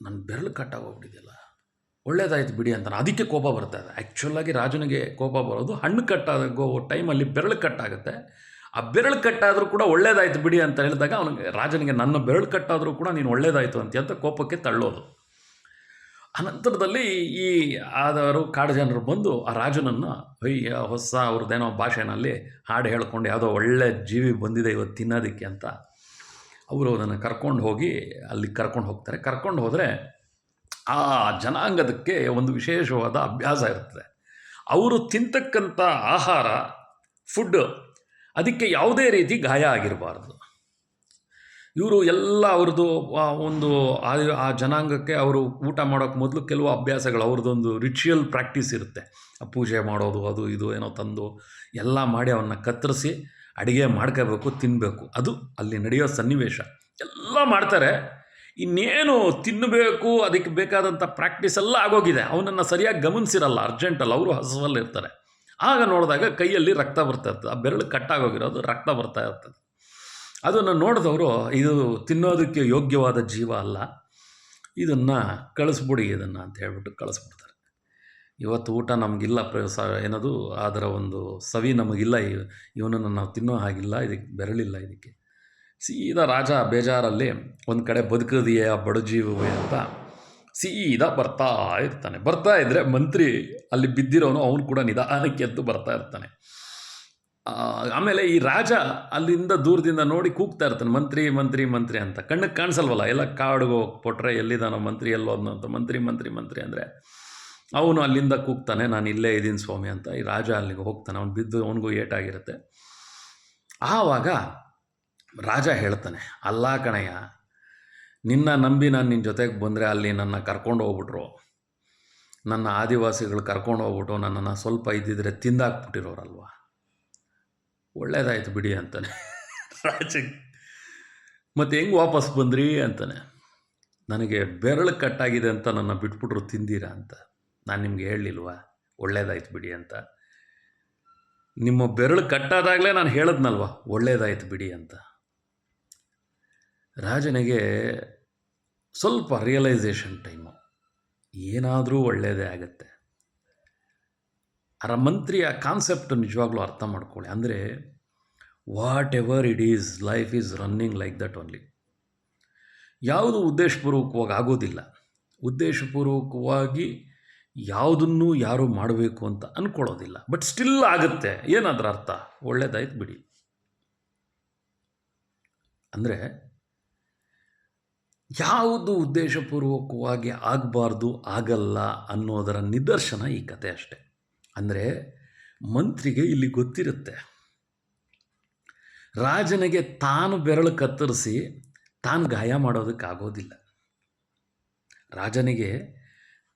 ನನ್ನ ಬೆರಳು ಕಟ್ಟಾಗೋಗ್ಬಿಟ್ಟಿದೆಯಲ್ಲ, ಒಳ್ಳೇದಾಯ್ತು ಬಿಡಿ ಅಂತಾನೆ. ಅದಕ್ಕೆ ಕೋಪ ಬರ್ತಾ ಇದೆ. ಆ್ಯಕ್ಚುಲಾಗಿ ರಾಜನಿಗೆ ಕೋಪ ಬರೋದು ಹಣ್ಣು ಕಟ್ಟಾಗೋ ಟೈಮಲ್ಲಿ ಬೆರಳು ಕಟ್ಟಾಗುತ್ತೆ. ಆ ಬೆರಳು ಕಟ್ಟಾದರೂ ಕೂಡ ಒಳ್ಳೇದಾಯ್ತು ಬಿಡಿ ಅಂತ ಹೇಳಿದಾಗ ಅವನಿಗೆ, ರಾಜನಿಗೆ ನನ್ನ ಬೆರಳು ಕಟ್ಟಾದರೂ ಕೂಡ ನೀನು ಒಳ್ಳೇದಾಯಿತು ಅಂತ ಕೋಪಕ್ಕೆ ತಳ್ಳೋದು. ಅನಂತರದಲ್ಲಿ ಈ ಆದವರು ಕಾಡು ಜನರು ಬಂದು ಆ ರಾಜನನ್ನು ಹೊಸ ಅವ್ರದ್ದೇನೋ ಭಾಷೆನಲ್ಲಿ ಹಾಡು ಹೇಳ್ಕೊಂಡು ಯಾವುದೋ ಒಳ್ಳೆ ಜೀವಿ ಬಂದಿದೆ ಇವತ್ತು ತಿನ್ನೋದಕ್ಕೆ ಅಂತ ಅವರು ಅದನ್ನು ಕರ್ಕೊಂಡು ಹೋಗಿ ಅಲ್ಲಿ ಕರ್ಕೊಂಡು ಹೋಗ್ತಾರೆ. ಕರ್ಕೊಂಡು ಹೋದರೆ ಆ ಜನಾಂಗದಕ್ಕೆ ಒಂದು ವಿಶೇಷವಾದ ಅಭ್ಯಾಸ ಇರ್ತದೆ. ಅವರು ತಿಂತಕ್ಕಂಥ ಆಹಾರ, ಫುಡ್, ಅದಕ್ಕೆ ಯಾವುದೇ ರೀತಿ ಗಾಯ ಆಗಿರಬಾರ್ದು. ಇವರು ಎಲ್ಲ ಅವ್ರದ್ದು ಒಂದು ಆ ಜನಾಂಗಕ್ಕೆ ಅವರು ಊಟ ಮಾಡೋಕ್ಕೆ ಮೊದಲು ಕೆಲವು ಅಭ್ಯಾಸಗಳು, ಅವ್ರದ್ದೊಂದು ರಿಚುವಲ್ ಪ್ರಾಕ್ಟೀಸ್ ಇರುತ್ತೆ. ಪೂಜೆ ಮಾಡೋದು, ಅದು ಇದು ಏನೋ ತಂದು ಎಲ್ಲ ಮಾಡಿ ಅವನ್ನ ಕತ್ತರಿಸಿ ಅಡುಗೆ ಮಾಡ್ಕೋಬೇಕು, ತಿನ್ನಬೇಕು. ಅದು ಅಲ್ಲಿ ನಡೆಯೋ ಸನ್ನಿವೇಶ. ಎಲ್ಲ ಮಾಡ್ತಾರೆ, ಇನ್ನೇನು ತಿನ್ನಬೇಕು, ಅದಕ್ಕೆ ಬೇಕಾದಂಥ ಪ್ರಾಕ್ಟೀಸ್ ಎಲ್ಲ ಆಗೋಗಿದೆ. ಅವನನ್ನು ಸರಿಯಾಗಿ ಗಮನಿಸಿರಲ್ಲ, ಅರ್ಜೆಂಟಲ್ಲ, ಅವರು ಹಸುವಲ್ಲಿರ್ತಾರೆ. ಆಗ ನೋಡಿದಾಗ ಕೈಯಲ್ಲಿ ರಕ್ತ ಬರ್ತಾ ಇರ್ತದೆ, ಆ ಬೆರಳು ಕಟ್ಟಾಗೋಗಿರೋದು ರಕ್ತ ಬರ್ತಾ ಇರ್ತದೆ. ಅದನ್ನು ನೋಡಿದವರು ಇದು ತಿನ್ನೋದಕ್ಕೆ ಯೋಗ್ಯವಾದ ಜೀವ ಅಲ್ಲ, ಇದನ್ನು ಕಳಿಸ್ಬಿಡಿ ಇದನ್ನು ಅಂತ ಹೇಳ್ಬಿಟ್ಟು ಕಳಿಸ್ಬಿಡ್ತಾರೆ. ಇವತ್ತು ಊಟ ನಮಗಿಲ್ಲ, ಏನದು ಅದರ ಒಂದು ಸವಿ ನಮಗಿಲ್ಲ, ಇವನನ್ನು ನಾವು ತಿನ್ನೋ ಹಾಗಿಲ್ಲ, ಇದಕ್ಕೆ ಬೆರಳಿಲ್ಲ. ಇದಕ್ಕೆ ಸೀದಾ ರಾಜ ಬೇಜಾರಲ್ಲಿ ಒಂದು ಕಡೆ ಬದುಕದಿಯೇ ಆ ಬಡಜೀವವೇ ಅಂತ ಸೀದಾ ಬರ್ತಾ ಇರ್ತಾನೆ. ಬರ್ತಾ ಇದ್ದರೆ ಮಂತ್ರಿ ಅಲ್ಲಿ ಬಿದ್ದಿರೋನು ಅವನು ಕೂಡ ನಿಧಾನಕ್ಕೆ ಎದ್ದು ಬರ್ತಾ ಇರ್ತಾನೆ. ಆಮೇಲೆ ಈ ರಾಜ ಅಲ್ಲಿಂದ ದೂರದಿಂದ ನೋಡಿ ಕೂಗ್ತಾ ಇರ್ತಾನೆ, ಮಂತ್ರಿ ಮಂತ್ರಿ ಮಂತ್ರಿ ಅಂತ. ಕಣ್ಣಿಗೆ ಕಾಣಿಸಲ್ವಲ್ಲ, ಎಲ್ಲ ಕಾಡಿಗೆ ಹೋಗ್ಬಿಟ್ರೆ ಎಲ್ಲಿದ್ದಾನೋ ಮಂತ್ರಿ, ಎಲ್ಲೋದ್ನೋ ಅಂತ. ಮಂತ್ರಿ ಮಂತ್ರಿ ಮಂತ್ರಿ ಅಂದರೆ ಅವನು ಅಲ್ಲಿಂದ ಕೂಗ್ತಾನೆ, ನಾನು ಇಲ್ಲೇ ಇದ್ದೀನಿ ಸ್ವಾಮಿ ಅಂತ. ಈ ರಾಜ ಅಲ್ಲಿಗೆ ಹೋಗ್ತಾನೆ, ಅವ್ನು ಬಿದ್ದು ಅವನಿಗೂ ಏಟಾಗಿರುತ್ತೆ. ಆವಾಗ ರಾಜ ಹೇಳ್ತಾನೆ, ಅಲ್ಲ ಕಣಯ್ಯ, ನಿನ್ನ ನಂಬಿ ನಾನು ನಿನ್ನ ಜೊತೆಗೆ ಬಂದರೆ ಅಲ್ಲಿ ನನ್ನ ಕರ್ಕೊಂಡು ಹೋಗ್ಬಿಟ್ರು, ನನ್ನ ಆದಿವಾಸಿಗಳು ಕರ್ಕೊಂಡು ಹೋಗ್ಬಿಟ್ಟು ನನ್ನನ್ನು ಸ್ವಲ್ಪ ಇದ್ದಿದ್ರೆ ತಿಂದಾಕ್ಬಿಟ್ಟಿರೋರಲ್ವ, ಒಳ್ಳೇದಾಯ್ತು ಬಿಡಿ ಅಂತಾನೆ ರಾಜ. ಮತ್ತು ಹೆಂಗೆ ವಾಪಸ್ ಬಂದ್ರಿ ಅಂತಾನೆ. ನನಗೆ ಬೆರಳು ಕಟ್ಟಾಗಿದೆ ಅಂತ ನನ್ನ ಬಿಟ್ಬಿಟ್ರು ತಿಂದೀರಾ ಅಂತ. ನಾನು ನಿಮಗೆ ಹೇಳಲಿಲ್ವಾ ಒಳ್ಳೇದಾಯ್ತು ಬಿಡಿ ಅಂತ? ನಿಮ್ಮ ಬೆರಳು ಕಟ್ಟಾದಾಗಲೇ ನಾನು ಹೇಳಿದ್ನಲ್ವ ಒಳ್ಳೇದಾಯ್ತು ಬಿಡಿ ಅಂತ. ರಾಜನಿಗೆ ಸ್ವಲ್ಪ ರಿಯಲೈಸೇಷನ್ ಟೈಮು, ಏನಾದರೂ ಒಳ್ಳೆಯದೇ ಆಗುತ್ತೆ. ಆ ಮಂತ್ರಿಯ ಕಾನ್ಸೆಪ್ಟ್ ನಿಜವಾಗ್ಲೂ ಅರ್ಥ ಮಾಡ್ಕೊಳ್ಳಿ. ಅಂದರೆ what ever it is, life is running like that only. ಯಾವುದು ಉದ್ದೇಶಪೂರ್ವಕವಾಗಿ ಆಗೋದಿಲ್ಲ. ಉದ್ದೇಶಪೂರ್ವಕವಾಗಿ ಯಾವುದನ್ನು ಯಾರು ಮಾಡಬೇಕು ಅಂತ ಅಂದ್ಕೊಳ್ಳೋದಿಲ್ಲ, ಬಟ್ ಸ್ಟಿಲ್ ಆಗುತ್ತೆ. ಏನಾದ್ರ ಅರ್ಥ? ಒಳ್ಳೇದಾಯ್ತು ಬಿಡಿ. ಅಂದರೆ ಯಾವುದು ಉದ್ದೇಶಪೂರ್ವಕವಾಗಿ ಆಗಬಾರ್ದು, ಆಗಲ್ಲ ಅನ್ನೋದರ ನಿದರ್ಶನ ಈ ಕತೆ ಅಷ್ಟೆ. ಅಂದರೆ ಮಂತ್ರಿಗೆ ಇಲ್ಲಿ ಗೊತ್ತಿರುತ್ತೆ, ರಾಜನಿಗೆ ತಾನು ಬೆರಳು ಕತ್ತರಿಸಿ ತಾನು ಗಾಯ ಮಾಡೋದಕ್ಕಾಗೋದಿಲ್ಲ. ರಾಜನಿಗೆ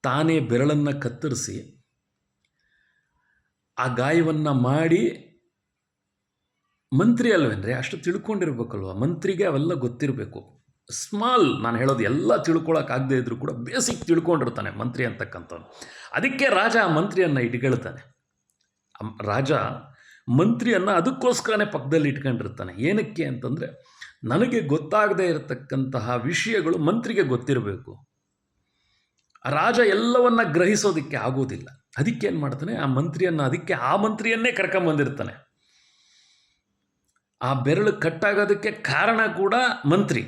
ತಾನೇ ಬೆರಳನ್ನು ಕತ್ತರಿಸಿ ಆ ಗಾಯವನ್ನು ಮಾಡಿ, ಮಂತ್ರಿ ಅಲ್ವೇನ್ರಿ, ಅಷ್ಟು ತಿಳ್ಕೊಂಡಿರ್ಬೇಕಲ್ವ. ಮಂತ್ರಿಗೆ ಅವೆಲ್ಲ ಗೊತ್ತಿರಬೇಕು. ಸ್ಮಾಲ್, ನಾನು ಹೇಳೋದು ಎಲ್ಲ ತಿಳ್ಕೊಳಕ್ಕಾಗದೇ ಇದ್ರೂ ಕೂಡ ಬೇಸಿಕ್ ತಿಳ್ಕೊಂಡಿರ್ತಾನೆ ಮಂತ್ರಿ ಅಂತಕ್ಕಂಥವ್ನು. ಅದಕ್ಕೆ ರಾಜ ಆ ಮಂತ್ರಿಯನ್ನು ಇಟ್ಕೊಳ್ತಾನೆ. ರಾಜ ಮಂತ್ರಿಯನ್ನು ಅದಕ್ಕೋಸ್ಕರನೇ ಪಕ್ಕದಲ್ಲಿ ಇಟ್ಕೊಂಡಿರ್ತಾನೆ. ಏನಕ್ಕೆ ಅಂತಂದರೆ, ನನಗೆ ಗೊತ್ತಾಗದೇ ಇರತಕ್ಕಂತಹ ವಿಷಯಗಳು ಮಂತ್ರಿಗೆ ಗೊತ್ತಿರಬೇಕು. ರಾಜ ಎಲ್ಲವನ್ನ ಗ್ರಹಿಸೋದಕ್ಕೆ ಆಗೋದಿಲ್ಲ. ಅದಕ್ಕೇನು ಮಾಡ್ತಾನೆ, ಆ ಮಂತ್ರಿಯನ್ನೇ ಕರ್ಕೊಂಬಂದಿರ್ತಾನೆ. ಆ ಬೆರಳು ಕಟ್ಟಾಗೋದಕ್ಕೆ ಕಾರಣ ಕೂಡ ಮಂತ್ರಿ.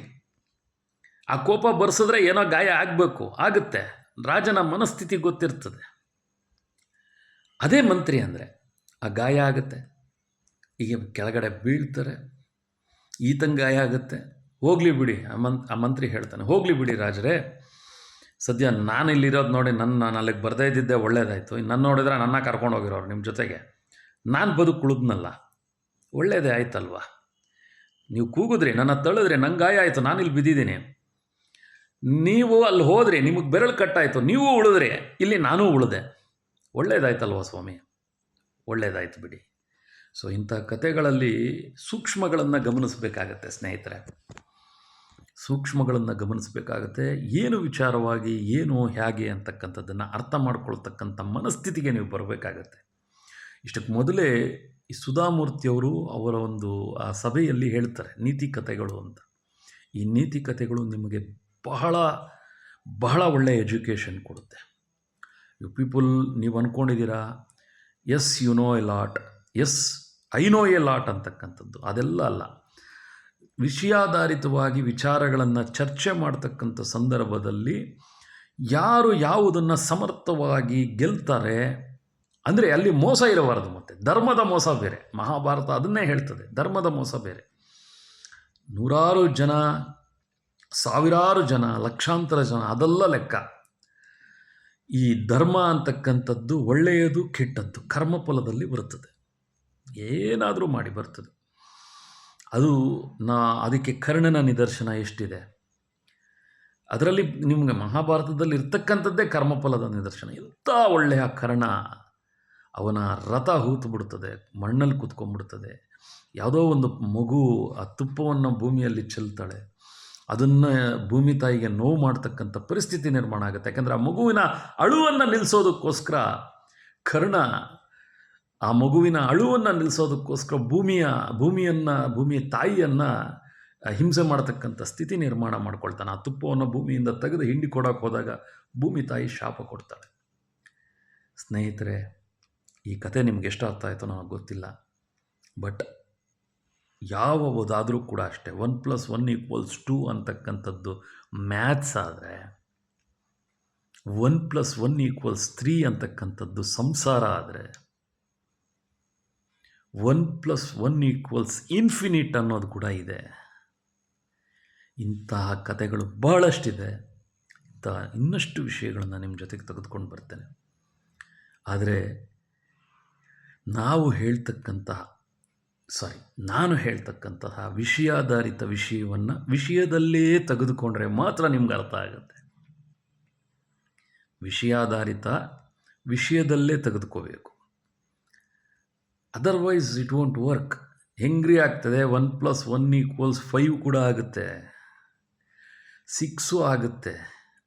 ಆ ಕೋಪ ಬರ್ಸಿದ್ರೆ ಏನೋ ಗಾಯ ಆಗಬೇಕು, ಆಗುತ್ತೆ. ರಾಜನ ಮನಸ್ಥಿತಿ ಗೊತ್ತಿರ್ತದೆ. ಅದೇ ಮಂತ್ರಿ ಅಂದರೆ ಆ ಗಾಯ ಆಗುತ್ತೆ, ಈಗ ಕೆಳಗಡೆ ಬೀಳ್ತಾರೆ, ಈತಂಗೆ ಗಾಯ ಆಗುತ್ತೆ. ಹೋಗಲಿ ಬಿಡಿ, ಆ ಮಂತ್ರಿ ಹೇಳ್ತಾನೆ, ಹೋಗಲಿ ಬಿಡಿ ರಾಜರೇ, ಸದ್ಯ ನಾನು ಇಲ್ಲಿರೋದು ನೋಡಿ ನಾನು ಅಲ್ಲಿಗೆ ಬರ್ದೇ ಇದ್ದಿದ್ದೆ ಒಳ್ಳೇದಾಯಿತು. ನನ್ನ ನೋಡಿದ್ರೆ ನನ್ನ ಕರ್ಕೊಂಡು ಹೋಗಿರೋರು ನಿಮ್ಮ ಜೊತೆಗೆ, ನಾನು ಬದುಕುಳಿದ್ನಲ್ಲ, ಒಳ್ಳೇದೇ ಆಯ್ತಲ್ವ. ನೀವು ಕೂಗಿದ್ರಿ, ನನ್ನ ತಳ್ಳಿದ್ರಿ, ನಂಗೆ ಗಾಯ ಆಯಿತು, ನಾನಿಲ್ಲಿ ಬಿದ್ದಿದ್ದೀನಿ. ನೀವು ಅಲ್ಲಿ ಹೋದ್ರಿ, ನಿಮಗೆ ಬೆರಳು ಕಟ್ಟಾಯಿತು, ನೀವು ಉಳಿದ್ರಿ, ಇಲ್ಲಿ ನಾನೂ ಉಳಿದೆ, ಒಳ್ಳೇದಾಯ್ತಲ್ವ ಸ್ವಾಮಿ, ಒಳ್ಳೇದಾಯ್ತು ಬಿಡಿ. ಸೊ ಇಂಥ ಕಥೆಗಳಲ್ಲಿ ಸೂಕ್ಷ್ಮಗಳನ್ನು ಗಮನಿಸಬೇಕಾಗತ್ತೆ ಸ್ನೇಹಿತರೆ, ಸೂಕ್ಷ್ಮಗಳನ್ನು ಗಮನಿಸಬೇಕಾಗತ್ತೆ. ಏನು ವಿಚಾರವಾಗಿ, ಏನು ಹೇಗೆ ಅಂತಕ್ಕಂಥದ್ದನ್ನು ಅರ್ಥ ಮಾಡ್ಕೊಳ್ತಕ್ಕಂಥ ಮನಸ್ಥಿತಿಗೆ ನೀವು ಬರಬೇಕಾಗತ್ತೆ. ಇಷ್ಟಕ್ಕೆ ಮೊದಲೇ ಈ ಸುಧಾಮೂರ್ತಿಯವರು ಅವರ ಒಂದು ಆ ಸಭೆಯಲ್ಲಿ ಹೇಳ್ತಾರೆ ನೀತಿ ಕಥೆಗಳು ಅಂತ. ಈ ನೀತಿ ಕಥೆಗಳು ನಿಮಗೆ ಬಹಳ ಬಹಳ ಒಳ್ಳೆಯ ಎಜುಕೇಷನ್ ಕೊಡುತ್ತೆ. ಯು ಪೀಪಲ್, ನೀವು ಅಂದ್ಕೊಂಡಿದ್ದೀರಾ as you know a lot, as I know a lot ಅಂತಕ್ಕಂಥದ್ದು, ಅದೆಲ್ಲ ಅಲ್ಲ. ವಿಷಯಾಧಾರಿತವಾಗಿ ವಿಚಾರಗಳನ್ನು ಚರ್ಚೆ ಮಾಡ್ತಕ್ಕಂಥ ಸಂದರ್ಭದಲ್ಲಿ ಯಾರು ಯಾವುದನ್ನು ಸಮರ್ಥವಾಗಿ ಗೆಲ್ತಾರೆ, ಅಂದರೆ ಅಲ್ಲಿ ಮೋಸ ಇರಬಾರದು. ಮತ್ತು ಧರ್ಮದ ಮೋಸ ಬೇರೆ, ಮಹಾಭಾರತ ಅದನ್ನೇ ಹೇಳ್ತದೆ, ಧರ್ಮದ ಮೋಸ ಬೇರೆ. ನೂರಾರು ಜನ, ಸಾವಿರಾರು ಜನ, ಲಕ್ಷಾಂತರ ಜನ, ಅದೆಲ್ಲ ಲೆಕ್ಕ. ಈ ಧರ್ಮ ಅಂತಕ್ಕಂಥದ್ದು ಒಳ್ಳೆಯದು ಕೆಟ್ಟದ್ದು ಕರ್ಮಫಲದಲ್ಲಿ ಬರುತ್ತದೆ, ಏನಾದರೂ ಮಾಡಿ ಬರ್ತದೆ. ಅದು ಅದಕ್ಕೆ ಕರ್ಣನ ನಿದರ್ಶನ ಎಷ್ಟಿದೆ. ಅದರಲ್ಲಿ ನಿಮಗೆ ಮಹಾಭಾರತದಲ್ಲಿ ಇರ್ತಕ್ಕಂಥದ್ದೇ ಕರ್ಮಫಲದ ನಿದರ್ಶನ. ಎಂಥ ಒಳ್ಳೆಯ ಕರ್ಣ, ಅವನ ರಥ ಹೂತು ಬಿಡ್ತದೆ, ಮಣ್ಣಲ್ಲಿ ಕೂತ್ಕೊಂಡ್ಬಿಡ್ತದೆ. ಯಾವುದೋ ಒಂದು ಮಗು ಆ ತುಪ್ಪವನ್ನು ಭೂಮಿಯಲ್ಲಿ ಚೆಲ್ತಾಳೆ, ಅದನ್ನು ಭೂಮಿ ತಾಯಿಗೆ ನೋವು ಮಾಡ್ತಕ್ಕಂಥ ಪರಿಸ್ಥಿತಿ ನಿರ್ಮಾಣ ಆಗುತ್ತೆ. ಯಾಕಂದರೆ ಆ ಮಗುವಿನ ಅಳುವನ್ನು ನಿಲ್ಲಿಸೋದಕ್ಕೋಸ್ಕರ ಕರ್ಣ, ಆ ಮಗುವಿನ ಅಳುವನ್ನು ನಿಲ್ಲಿಸೋದಕ್ಕೋಸ್ಕರ ಭೂಮಿಯ ತಾಯಿಯನ್ನು ಹಿಂಸೆ ಮಾಡ್ತಕ್ಕಂಥ ಸ್ಥಿತಿ ನಿರ್ಮಾಣ ಮಾಡ್ಕೊಳ್ತಾನೆ. ಆ ತುಪ್ಪವನ್ನು ಭೂಮಿಯಿಂದ ತೆಗೆದು ಹಿಂಡಿ ಕೊಡೋಕೆ ಹೋದಾಗ ಭೂಮಿ ತಾಯಿ ಶಾಪ ಕೊಡ್ತಾಳೆ. ಸ್ನೇಹಿತರೆ, ಈ ಕತೆ ನಿಮ್ಗೆ ಎಷ್ಟು ಅರ್ಥ ಆಯಿತೋ ನನಗೆ ಗೊತ್ತಿಲ್ಲ. ಬಟ್ ಯಾವುದಾದರೂ ಕೂಡ ಅಷ್ಟೇ 1+1=2 ಅಂತಕ್ಕಂಥದ್ದು ಮ್ಯಾಥ್ಸ್ ಆದರೆ, 1+1=3 ಅಂತಕ್ಕಂಥದ್ದು ಸಂಸಾರ ಆದರೆ, 1+1=ಇನ್ಫಿನಿಟ್ ಅನ್ನೋದು ಕೂಡ ಇದೆ. ಇಂತಹ ಕಥೆಗಳು ಬಹಳಷ್ಟಿದೆ. ಇನ್ನಷ್ಟು ವಿಷಯಗಳನ್ನು ನಿಮ್ಮ ಜೊತೆಗೆ ತೆಗೆದುಕೊಂಡು ಬರ್ತೇನೆ. ಆದರೆ ನಾನು ಹೇಳ್ತಕ್ಕಂತಹ ವಿಷಯಾಧಾರಿತ ವಿಷಯವನ್ನು ವಿಷಯದಲ್ಲೇ ತೆಗೆದುಕೊಂಡ್ರೆ ಮಾತ್ರ ನಿಮ್ಗೆ ಅರ್ಥ ಆಗುತ್ತೆ. ವಿಷಯಾಧಾರಿತ ವಿಷಯದಲ್ಲೇ ತೆಗೆದುಕೋಬೇಕು, ಅದರ್ವೈಸ್ ಇಟ್ ವೋಂಟ್ ವರ್ಕ್. ಹೆಂಗ್ರಿ ಆಗ್ತದೆ, 1+1=5 ಕೂಡ ಆಗುತ್ತೆ, 6 ಆಗುತ್ತೆ.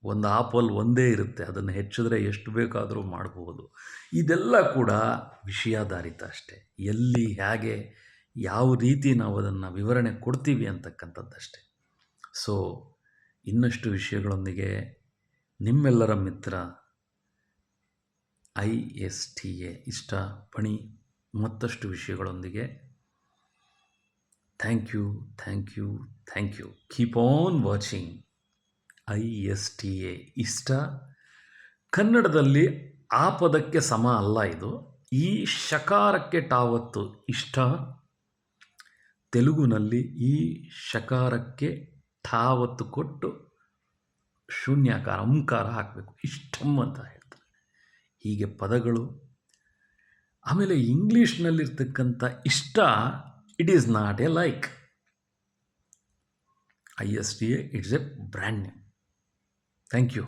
ಒಂದು ಆಪಲ್ ಒಂದೇ ಇರುತ್ತೆ, ಅದನ್ನು ಹೆಚ್ಚಿದ್ರೆ ಎಷ್ಟು ಬೇಕಾದರೂ ಮಾಡಬಹುದು. ಇದೆಲ್ಲ ಕೂಡ ವಿಷಯಾಧಾರಿತ ಅಷ್ಟೇ. ಎಲ್ಲಿ, ಹೇಗೆ, ಯಾವ ರೀತಿ ನಾವು ಅದನ್ನು ವಿವರಣೆ ಕೊಡ್ತೀವಿ ಅಂತಕ್ಕಂಥದ್ದಷ್ಟೇ. ಸೊ ಇನ್ನಷ್ಟು ವಿಷಯಗಳೊಂದಿಗೆ ನಿಮ್ಮೆಲ್ಲರ ಮಿತ್ರ ISTA ಇಷ್ಟ ಪಣಿ ಮತ್ತಷ್ಟು ವಿಷಯಗಳೊಂದಿಗೆ. Thank you. Keep on watching ISTA ಇಷ್ಟ. ಕನ್ನಡದಲ್ಲಿ ಆ ಪದಕ್ಕೆ ಸಮ ಅಲ್ಲ ಇದು. ಈ ಶಕಾರಕ್ಕೆ ಟಾವತ್ತು ಇಷ್ಟ. ತೆಲುಗುನಲ್ಲಿ ಈ ಶಕಾರಕ್ಕೆ ಠಾವತ್ತು ಕೊಟ್ಟು ಶೂನ್ಯಾಕಾರ ಅಂಕಾರ ಹಾಕಬೇಕು, ಇಷ್ಟಂ ಅಂತ ಹೇಳ್ತಾರೆ. ಹೀಗೆ ಪದಗಳು. ಆಮೇಲೆ ಇಂಗ್ಲೀಷ್ನಲ್ಲಿರ್ತಕ್ಕಂಥ ಇಷ್ಟ, it is not a like. ISTA it's a brand name. Thank you.